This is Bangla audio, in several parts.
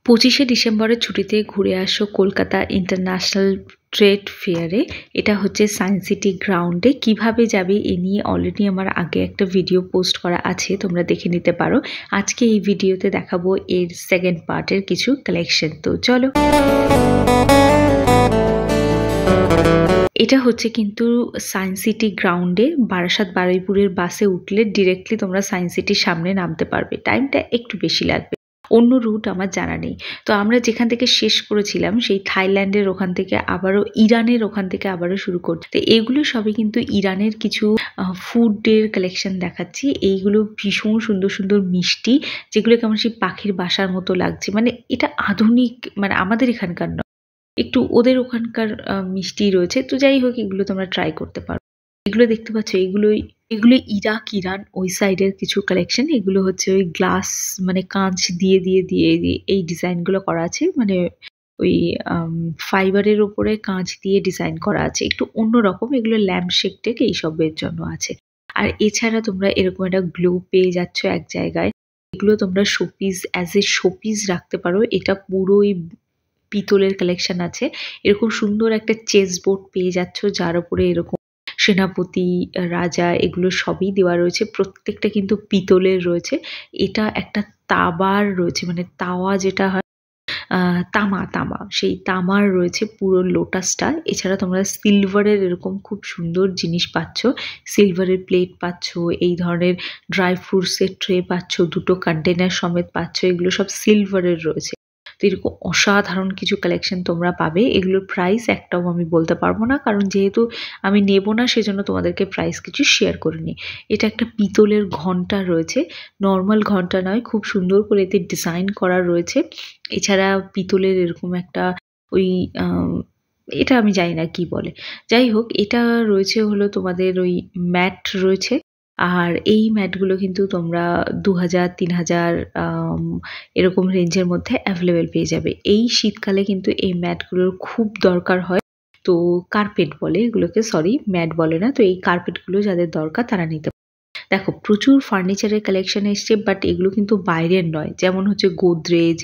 25শে ডিসেম্বরের ছুটিতে ঘুরে আসো কলকাতা ইন্টারন্যাশনাল ট্রেড ফেয়ারে। এটা হচ্ছে সায়েন্স সিটি গ্রাউন্ডে। কিভাবে যাবে এ নিয়ে অলরেডি আমার আগে একটা ভিডিও পোস্ট করা আছে, তোমরা দেখে নিতে পারো। আজকে এই ভিডিওতে দেখাবো এর সেকেন্ড পার্টের কিছু কালেকশন। তো চলো। এটা হচ্ছে কিন্তু সায়েন্স সিটি গ্রাউন্ডে। বারাসাত বারুইপুরের বাসে উঠলে ডিরেক্টলি তোমরা সায়েন্স সিটির সামনে নামতে পারবে। টাইমটা একটু বেশি লাগবে, অন্য রুট আমার জানা নেই। তো আমরা যেখান থেকে শেষ করেছিলাম সেই থাইল্যান্ডের ওখান থেকে আবারও ইরানের ওখান থেকে আবারও শুরু করছি। তো এগুলো সবই কিন্তু ইরানের কিছু ফুডের কালেকশন দেখাচ্ছি। এইগুলো ভীষণ সুন্দর সুন্দর মিষ্টি, যেগুলো কেমন সেই পাখির বাসার মতো লাগছে। মানে এটা আধুনিক, মানে আমাদের এখানকার নয়, একটু ওদের ওখানকার মিষ্টি রয়েছে। তো যাই হোক, এগুলো তোমরা ট্রাই করতে পারো। এগুলো দেখতে পাচ্ছ, এগুলো ইরাক ইরান ওই সাইডের কিছু কালেকশন। এগুলো হচ্ছে ওই গ্লাস, মানে কাঁচ দিয়ে দিয়ে দিয়ে দিয়ে এই ডিজাইনগুলো করা আছে। মানে ওই ফাইবারের ওপরে কাঁচ দিয়ে ডিজাইন করা আছে, একটু অন্যরকম। এগুলো ল্যাম্প শেড এইসবের জন্য আছে। আর এছাড়া তোমরা এরকম একটা গ্লো পেয়ে যাচ্ছ এক জায়গায়। এগুলো তোমরা শোপিস, অ্যাজ এ শোপিস রাখতে পারো। এটা পুরোই পিতলের কালেকশন আছে। এরকম সুন্দর একটা চেস বোর্ড পেয়ে যাচ্ছ, যার উপরে এরকম সেনাপতি, রাজা, এগুলো সবই দেওয়া রয়েছে। প্রত্যেকটা কিন্তু পিতলের রয়েছে। এটা একটা তাবার রয়েছে, মানে তাওয়া যেটা হয়, তামা, সেই তামার রয়েছে পুরো লোটাসটা। এছাড়া তোমরা সিলভারের এরকম খুব সুন্দর জিনিস পাচ্ছ। সিলভারের প্লেট পাচ্ছ, এই ধরনের ড্রাই ফ্রুটসের ট্রে পাচ্ছ, দুটো কন্টেনার সমেত পাচ্ছ। এগুলো সব সিলভারের রয়েছে। তো এরকম অসাধারণ কিছু কালেকশন তোমরা পাবে। এগুলোর প্রাইস একটাও আমি বলতে পারবো না, কারণ যেহেতু আমি নেব না, সেজন্য তোমাদেরকে প্রাইস কিছু শেয়ার করিনি। এটা একটা পিতলের ঘন্টা রয়েছে, নর্মাল ঘন্টা নয়, খুব সুন্দর করে এতে ডিজাইন করা রয়েছে। এছাড়া পিতলের এরকম একটা ওই এটা আমি জানি না কি বলে, যাই হোক, এটা রয়েছে হলো তোমাদের ওই ম্যাট রয়েছে। আর এই ম্যাটগুলো কিন্তু তোমরা 2000-3000 এরকম রেঞ্জের মধ্যে অ্যাভেলেবেল পেয়ে যাবে। এই শীতকালে কিন্তু এই ম্যাটগুলোর খুব দরকার হয়। তো কার্পেট বলে এগুলোকে, সরি ম্যাট বলে না। তো এই কার্পেটগুলো যাদের দরকার তারা নিতে পারে। দেখো, প্রচুর ফার্নিচারের কালেকশন এসছে, বাট এগুলো কিন্তু বাইরের নয়। যেমন হচ্ছে গোদরেজ,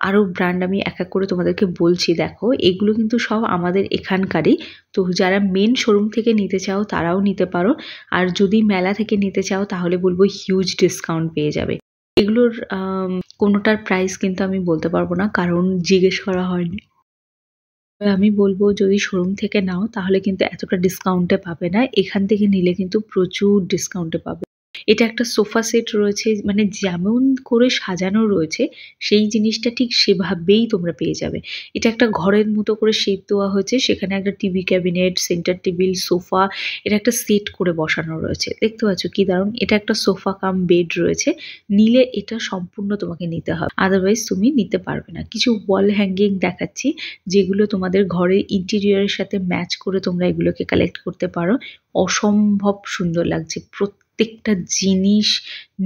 আরও ব্র্যান্ড আমি এক এক করে তোমাদেরকে বলছি। দেখো, এগুলো কিন্তু সব আমাদের এখানকারই। তো যারা মেন শোরুম থেকে নিতে চাও তারাও নিতে পারো। আর যদি মেলা থেকে নিতে চাও তাহলে বলবো হিউজ ডিসকাউন্ট পেয়ে যাবে। এগুলোর কোনোটার প্রাইস কিন্তু আমি বলতে পারবো না, কারণ জিজ্ঞেস করা হয়নি। আমি বলবো যদি শোরুম থেকে নাও তাহলে কিন্তু এতটা ডিসকাউন্টে পাবে না, এখান থেকে নিলে কিন্তু প্রচুর ডিসকাউন্টে পাবে। এটা একটা সোফা সেট রয়েছে, মানে যেমন করে সাজানো রয়েছে সেই জিনিসটা ঠিক সেভাবেই তোমরা পেয়ে যাবে। এটা একটা ঘরের মতো করে শেপ দেওয়া হয়েছে, সেখানে একটা TV cabinet, centre table, sofa, এটা একটা সেট করে বসানো রয়েছে। দেখতে পাচ্ছ কি দারুণ। এটা একটা সোফা কাম বেড রয়েছে। নিলে এটা সম্পূর্ণ তোমাকে নিতে হবে, আদারওয়াইজ তুমি নিতে পারবে না। কিছু ওয়াল হ্যাঙ্গিং দেখাচ্ছি, যেগুলো তোমাদের ঘরের ইন্টেরিয়রের সাথে ম্যাচ করে তোমরা এগুলোকে কালেক্ট করতে পারো। অসম্ভব সুন্দর লাগছে, প্রত্যেকটা জিনিস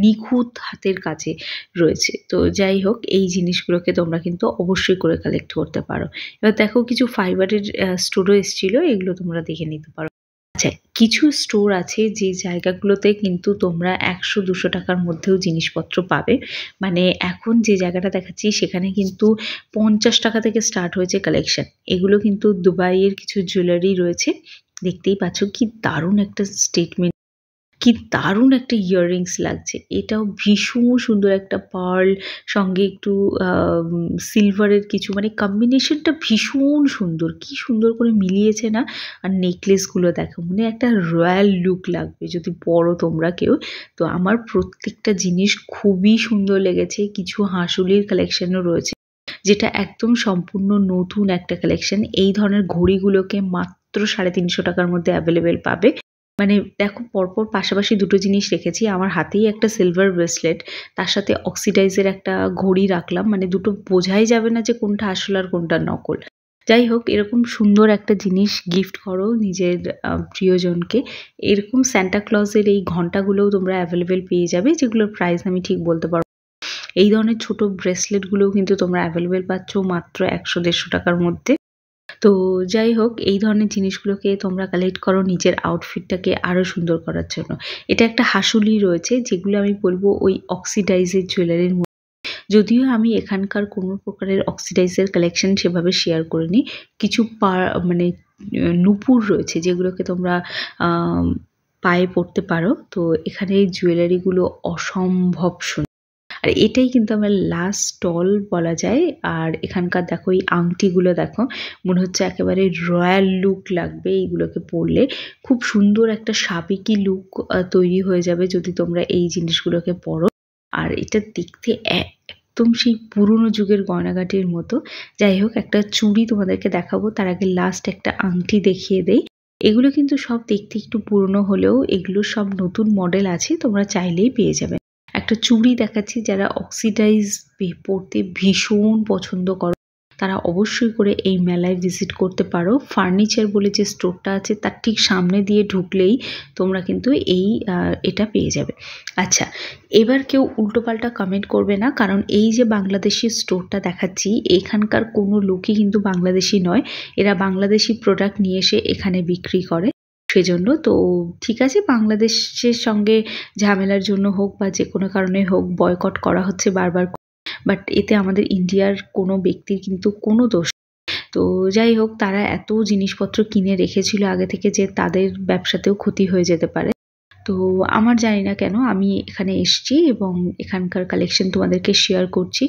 নিখুঁত হাতের কাছে রয়েছে। তো যাই হোক, এই জিনিসগুলোকে তোমরা কিন্তু অবশ্যই করে কালেক্ট করতে পারো। এবার দেখো, কিছু ফাইবারের স্টোরও এসেছিল, এগুলো তোমরা দেখে নিতে পারো। আচ্ছা, কিছু স্টোর আছে যে জায়গাগুলোতে কিন্তু তোমরা 100-200 টাকার মধ্যেও জিনিসপত্র পাবে। মানে এখন যে জায়গাটা দেখাচ্ছি সেখানে কিন্তু 50 টাকা থেকে স্টার্ট হয়েছে কালেকশন। এগুলো কিন্তু দুবাইয়ের কিছু জুয়েলারি রয়েছে। দেখতেই পাচ্ছ কি দারুণ একটা স্টেটমেন্ট, কি দারুণ একটা ইয়াররিংস লাগছে। এটাও ভীষণ সুন্দর, একটা পার্ল সঙ্গে একটু সিলভারের কিছু, মানে কম্বিনেশনটা ভীষণ সুন্দর, কি সুন্দর করে মিলিয়েছে না। আর নেকলেসগুলো দেখো, মানে একটা রয়্যাল লুক লাগবে যদি পরো তোমরা কেউ। তো আমার প্রত্যেকটা জিনিস খুবই সুন্দর লেগেছে। কিছু হাঁসুলির কালেকশনও রয়েছে, যেটা একদম সম্পূর্ণ নতুন একটা কালেকশন। এই ধরনের ঘড়িগুলোকে মাত্র 350 টাকার মধ্যে অ্যাভেলেবেল পাবে। মানে দেখো, পরপর পাশাপাশি দুটো জিনিস রেখেছি। আমার হাতেই একটা সিলভার ব্রেসলেট, তার সাথে অক্সিডাইজের একটা ঘড়ি রাখলাম। মানে দুটো বোঝাই যাবে না যে কোনটা আসল আর কোনটা নকল। যাই হোক, এরকম সুন্দর একটা জিনিস গিফট করো নিজের প্রিয়জনকে। এরকম স্যান্টা ক্লজের এই ঘন্টাগুলোও তোমরা অ্যাভেলেবেল পেয়ে যাবে, যেগুলোর প্রাইস আমি ঠিক বলতে পারবো। এই ধরনের ছোট ব্রেসলেটগুলোও কিন্তু তোমরা অ্যাভেলেবেল পাচ্ছ মাত্র 100-150 টাকার মধ্যে। তো যাই হোক, এই ধরনের জিনিসগুলোকে তোমরা কালেক্ট করো নিজের আউটফিটটাকে আরও সুন্দর করার জন্য। এটা একটা হাঁসুলি রয়েছে, যেগুলো আমি বলবো ওই অক্সিডাইজের জুয়েলারির মধ্যে। যদিও আমি এখানকার কোনো প্রকারের অক্সিডাইজের কালেকশন সেভাবে শেয়ার করিনি। কিছু মানে নূপুর রয়েছে যেগুলোকে তোমরা পায়ে পরতে পারো। তো এখানে এই জুয়েলারিগুলো অসম্ভব সুন্দর। আর এটাই কিন্তু আমার লাস্ট স্টল বলা যায়। আর এখানকার দেখো এই আংটিগুলো দেখো, মনে হচ্ছে একেবারে রয়্যাল লুক লাগবে এইগুলোকে পরলে। খুব সুন্দর একটা সাবেকি লুক তৈরি হয়ে যাবে যদি তোমরা এই জিনিসগুলোকে পরো। আর এটা দেখতে একদম সেই পুরনো যুগের গয়নাগাটির মতো। যাই হোক, একটা চুড়ি তোমাদেরকে দেখাবো, তার আগে লাস্ট একটা আংটি দেখিয়ে দেই। এগুলো কিন্তু সব দেখতে একটু পুরনো হলেও এগুলো সব নতুন মডেল আছে, তোমরা চাইলেই পেয়ে যাবে। একটা চুড়ি দেখাচ্ছি, যারা অক্সিডাইজ পরতে ভীষণ পছন্দ করো তারা অবশ্যই করে এই মেলায় ভিজিট করতে পারো। ফার্নিচার বলে যে স্টোরটা আছে তার ঠিক সামনে দিয়ে ঢুকলেই তোমরা কিন্তু এটা পেয়ে যাবে। আচ্ছা, এবার কেউ উল্টোপাল্টা কমেন্ট করবে না, কারণ এই যে বাংলাদেশি স্টোরটা দেখাচ্ছি এখানকার কোনো লোকই কিন্তু বাংলাদেশি নয়। এরা বাংলাদেশি প্রোডাক্ট নিয়ে এসে এখানে বিক্রি করে। সেজন্য তো ঠিক আছে, বাংলাদেশের সঙ্গে ঝামেলার জন্য হোক বা যে কোনো কারণে হোক বয়কট করা হচ্ছে বারবার, বাট এতে আমাদের ইন্ডিয়ার কোনো ব্যক্তির কিন্তু কোনো দোষ। তো যাই হোক, তারা এত জিনিসপত্র কিনে রেখেছিল আগে থেকে যে তাদের ব্যবসাতেও ক্ষতি হয়ে যেতে পারে। তো আমার জানি না কেন আমি এখানে এসেছি এবং এখানকার কালেকশন তোমাদেরকে শেয়ার করছি।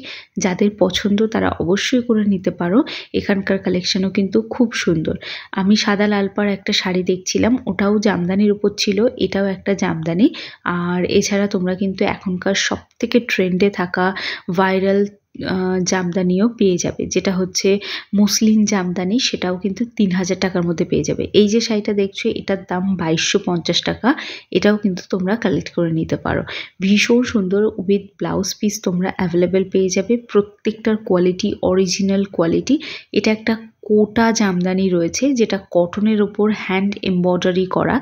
যাদের পছন্দ তারা অবশ্যই করে নিতে পারো। এখানকার কালেকশনও কিন্তু খুব সুন্দর। আমি সাদা লাল পাড় একটা শাড়ি দেখছিলাম, ওটাও জামদানির উপর ছিল, এটাও একটা জামদানি। আর এছাড়া তোমরা কিন্তু এখনকার সবথেকে ট্রেন্ডে থাকা ভাইরাল জামদানিও পেয়ে যাবে, যেটা হচ্ছে মসলিন জামদানি। সেটাও কিন্তু 3000 টাকার মধ্যে পেয়ে যাবে। এই যে শাড়িটা দেখছো এটার দাম 2250 টাকা। এটাও কিন্তু তোমরা কালেক্ট করে নিতে পারো। ভীষণ সুন্দর, উইথ ব্লাউজ পিস তোমরা অ্যাভেলেবেল পেয়ে যাবে। প্রত্যেকটার কোয়ালিটি অরিজিনাল কোয়ালিটি। এটা একটা কোটা জামদানি রয়েছে, যেটা কটনের ওপর হ্যান্ড এমব্রয়ডারি করা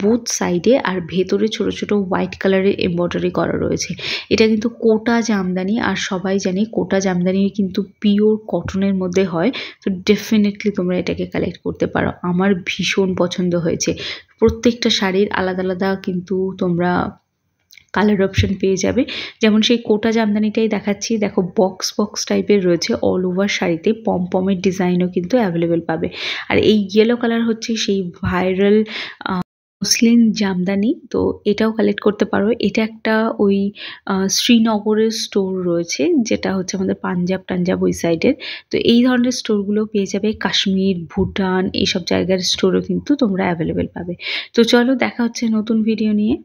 বোথ সাইডে, আর ভেতরে ছোট ছোট হোয়াইট কালারের এমব্রয়ডারি করা রয়েছে। এটা কিন্তু কোটা জামদানি, আর সবাই জানি কোটা জামদানি কিন্তু পিওর কটনের মধ্যে হয়। তো ডেফিনেটলি তোমরা এটাকে কালেক্ট করতে পারো। আমার ভীষণ পছন্দ হয়েছে। প্রত্যেকটা শাড়ির আলাদা আলাদা কিন্তু তোমরা কালার অপশন পেয়ে যাবে। যেমন সেই কোটা জামদানিটাই দেখাচ্ছি, দেখো বক্স বক্স টাইপের রয়েছে অল ওভার শাড়িতে, পমের ডিজাইনও কিন্তু অ্যাভেলেবেল পাবে। আর এই ইয়েলো কালার হচ্ছে সেই ভাইরাল মসলিন জামদানি। তো এটাও কালেক্ট করতে পারো। এটা একটা ওই শ্রীনগরের স্টোর রয়েছে, যেটা হচ্ছে আমাদের পাঞ্জাব ওই সাইডের। তো এই ধরনের স্টোরগুলো পেয়ে যাবে। কাশ্মীর, ভুটান এইসব জায়গার স্টোরও কিন্তু তোমরা অ্যাভেলেবেল পাবে। তো চলো, দেখা হচ্ছে নতুন ভিডিও নিয়ে।